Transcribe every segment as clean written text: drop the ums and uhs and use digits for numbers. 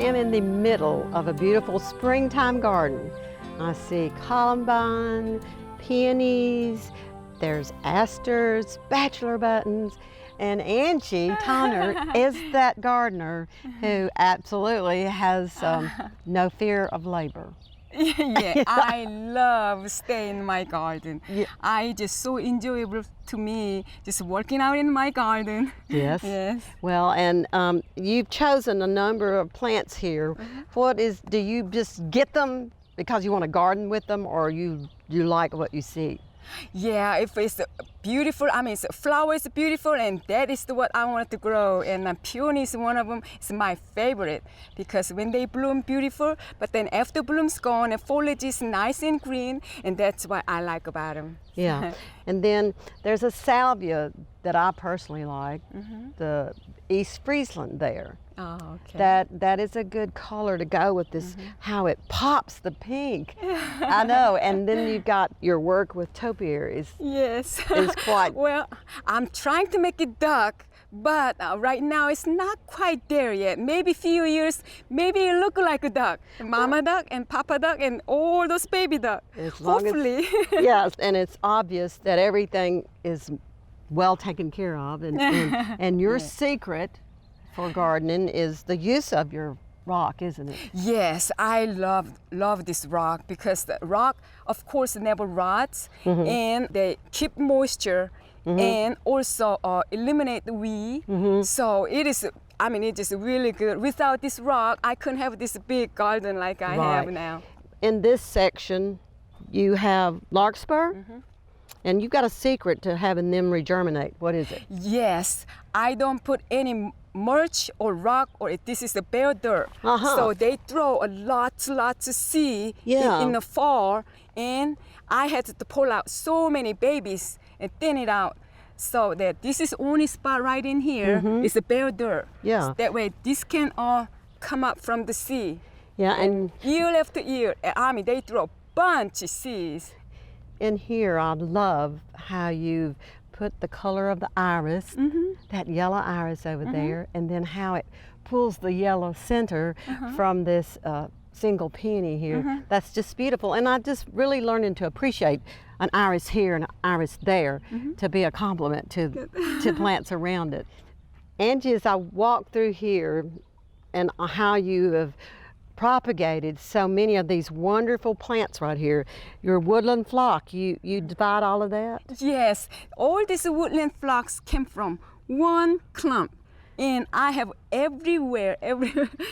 am in the middle of a beautiful springtime garden. I see columbine, peonies, there's asters, bachelor buttons, and Angie Tonner is that gardener who absolutely has no fear of labor. Yeah, I love staying in my garden. Yeah. I just so enjoyable to me just working out in my garden. Yes. Yes. Well, and you've chosen a number of plants here. Do you just get them because you want to garden with them, or you like what you see? Yeah, if it's beautiful, flower is beautiful, and that is what I want to grow. And peony is one of them. It's my favorite because when they bloom, beautiful. But then after bloom's gone, the foliage is nice and green, and that's what I like about them. Yeah, and then there's a salvia that I personally like, the East Friesland there. Oh, okay. That is a good color to go with this, how it pops the pink. I know, and then you've got your work with topiaries. Yes. It's quite... Well, I'm trying to make it dark, but right now it's not quite there yet. Maybe a few years, maybe it look like a duck. Mama duck and papa duck and all those baby duck. Hopefully. Yes, and it's obvious that everything is well taken care of, and your secret for gardening is the use of your rock, isn't it? Yes, I love this rock because the rock, of course, never rots, and they keep moisture and also eliminate the weed. So it is, it's just really good. Without this rock, I couldn't have this big garden like I have now. In this section, you have larkspur, and you've got a secret to having them regerminate. What is it? Yes, I don't put any mulch or rock, or this is the bare dirt. So they throw a lots of seed in the fall, and I had to pull out so many babies and thin it out. So that this is only spot right in here is the bare dirt. Yeah. So that way this can all come up from the seed. Yeah, and year after year, they throw a bunch of seeds. in here I love how you've put the color of the iris, that yellow iris over there, and then how it pulls the yellow center from this single peony here. That's just beautiful, and I just really learning to appreciate an iris here and an iris there to be a compliment to plants around it. Angie, as I walk through here and how you have propagated so many of these wonderful plants right here, your woodland flock, you divide all of that? Yes, all these woodland flocks came from one clump, and I have everywhere.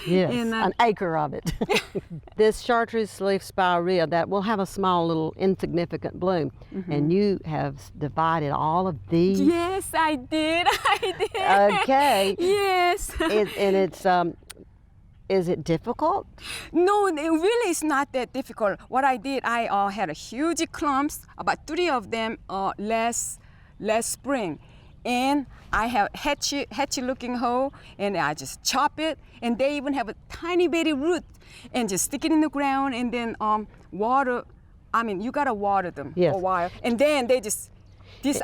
Yes, and, an acre of it. This chartreuse leaf spirea that will have a small little insignificant bloom, and you have divided all of these. Yes, I did. Okay. Yes. And it's is it difficult? No, it really is not that difficult. What I did, I had a huge clumps, about 3 of them last spring. And I have hatchy looking hole, and I just chop it, and they even have a tiny bitty root, and just stick it in the ground, and then water. You gotta water them for a while, and then they just.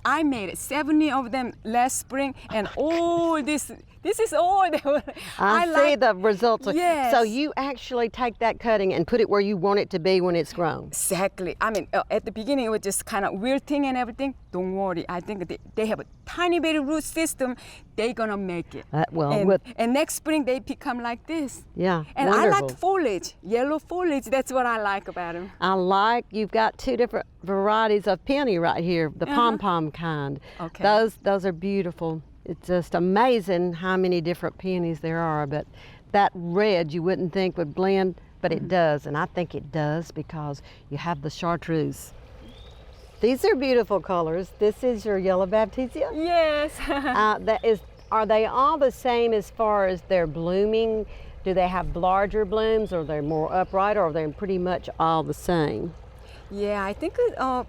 I made it 70 of them last spring, and all this is all they were. I see the results. Yes. So you actually take that cutting and put it where you want it to be when it's grown. Exactly. At the beginning it was just kind of wilting and everything. Don't worry. I think they have a tiny bitty root system. They're gonna make it. And next spring they become like this. Yeah. And wonderful. I like foliage, yellow foliage. That's what I like about them. You've got 2 different varieties of peony right here, the pom-pom kind. Okay. Those are beautiful. It's just amazing how many different peonies there are, but that red you wouldn't think would blend, but it does, and I think it does because you have the chartreuse. These are beautiful colors. This is your yellow baptisia? Yes. Are they all the same as far as their blooming? Do they have larger blooms, or they're more upright, or are they pretty much all the same? Yeah, I think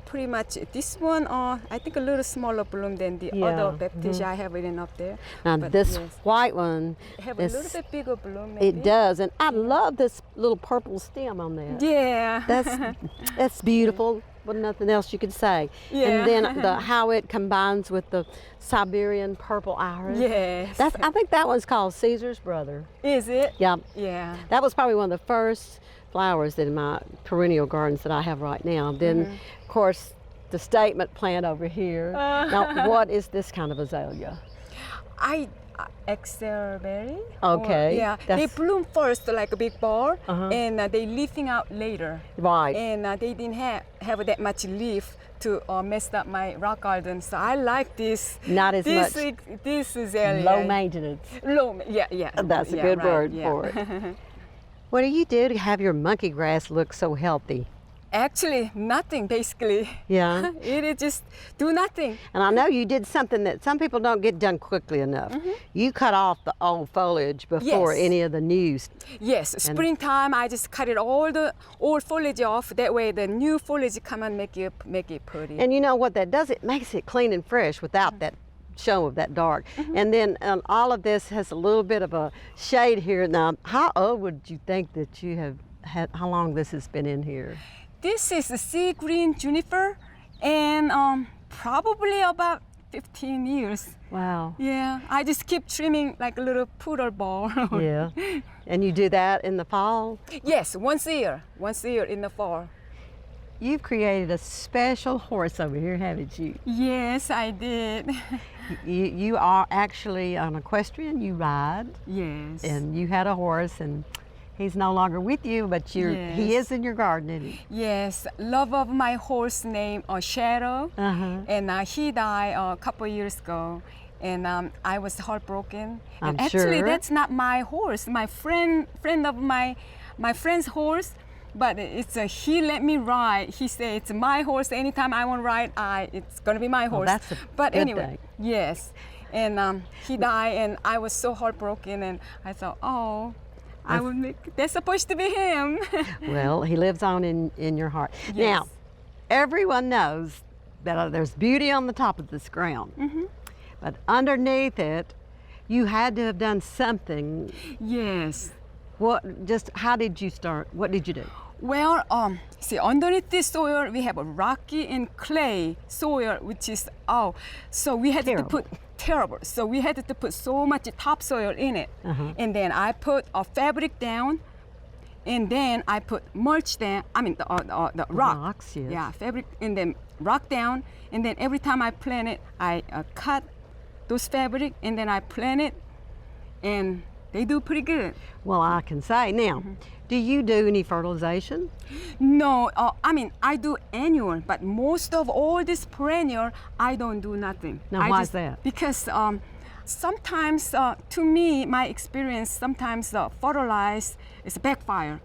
pretty much this one, I think a little smaller bloom than the other baptisia I have written up there. Now this white one have a little bit bigger bloom maybe. It does, and I love this little purple stem on that. Yeah. That's beautiful. Well, nothing else you could say. Yeah. And then how it combines with the Siberian purple iris. Yes. I think that one's called Caesar's brother. Is it? Yeah. Yeah. That was probably one of the first flowers that in my perennial gardens that I have right now. Then, of course, the statement plant over here. Now, what is this kind of azalea? Excelberry. Okay. Yeah. They bloom first like a big ball, and they leafing out later. Right. And they didn't have that much leaf to mess up my rock garden. So I like this. Not as much. This is area. Low maintenance. Yeah. That's a good word for it. What do you do to have your monkey grass look so healthy? Actually, nothing basically. Yeah. It is just do nothing. And I know you did something that some people don't get done quickly enough. You cut off the old foliage before any of the new. Yes, springtime I just cut it all the old foliage off. That way the new foliage come and make it pretty. And you know what that does? It makes it clean and fresh without that show of that dark. And then all of this has a little bit of a shade here. Now, how old would you think that you have had? How long this has been in here? This is a sea green juniper, and probably about 15 years. Wow. Yeah, I just keep trimming like a little poodle ball. Yeah. And you do that in the fall? Yes, once a year in the fall. You've created a special horse over here, haven't you? Yes, I did. You are actually an equestrian, you ride. Yes. And you had a horse, and he's no longer with you, but he is in your garden, isn't he? Yes, love of my horse named Shadow, and he died a couple years ago, and I was heartbroken. And actually, that's not my horse. My friend of my friend's horse, but he let me ride. He said it's my horse. Anytime I want to ride, it's gonna be my horse. That's a but good anyway, thing. yes, and he died, and I was so heartbroken, and I thought, oh. That's supposed to be him. Well, he lives on in your heart. Yes. Now, everyone knows that there's beauty on the top of this ground, but underneath it, you had to have done something. Yes. How did you start? What did you do? Well, see, underneath this soil, we have a rocky and clay soil, which is, so we had to put, terrible. So we had to put so much topsoil in it. And then I put a fabric down, and then I put mulch down, the rock. Rocks, yes. Yeah, fabric, and then rock down, and then every time I plant it, I cut those fabric, and then I plant it, and they do pretty good. Well, I can say. Now, do you do any fertilization? No, I do annual, but most of all this perennial, I don't do nothing. Now, why is that? Because sometimes, to me, my experience, sometimes fertilize is backfire.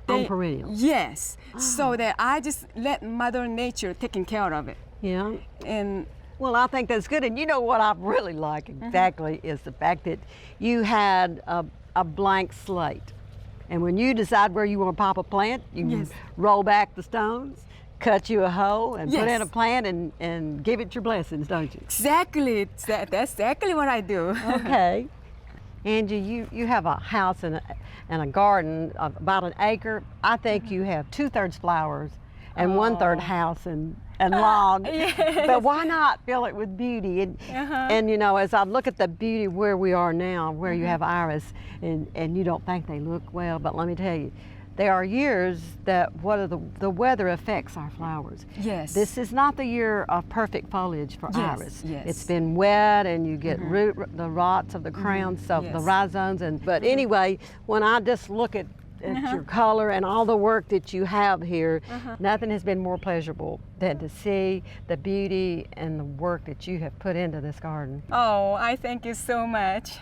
On perennials? Yes, so that I just let Mother Nature taking care of it. Yeah. And well, I think that's good. And you know what I really like exactly is the fact that you had a blank slate. And when you decide where you want to pop a plant, you can roll back the stones, cut you a hole, and put in a plant and give it your blessings, don't you? Exactly. That's exactly what I do. Okay. Angie, you have a house and a garden of about an acre. I think you have 2/3 flowers and 1/3 house and lawn. But why not fill it with beauty? And you know, as I look at the beauty where we are now, where you have iris, and you don't think they look well, but let me tell you, there are years that the weather affects our flowers. Yes. This is not the year of perfect foliage for iris. Yes. It's been wet, and you get the rots of the crowns, so the rhizomes. But anyway, when I just look at your color and all the work that you have here, nothing has been more pleasurable than to see the beauty and the work that you have put into this garden. Oh, I thank you so much.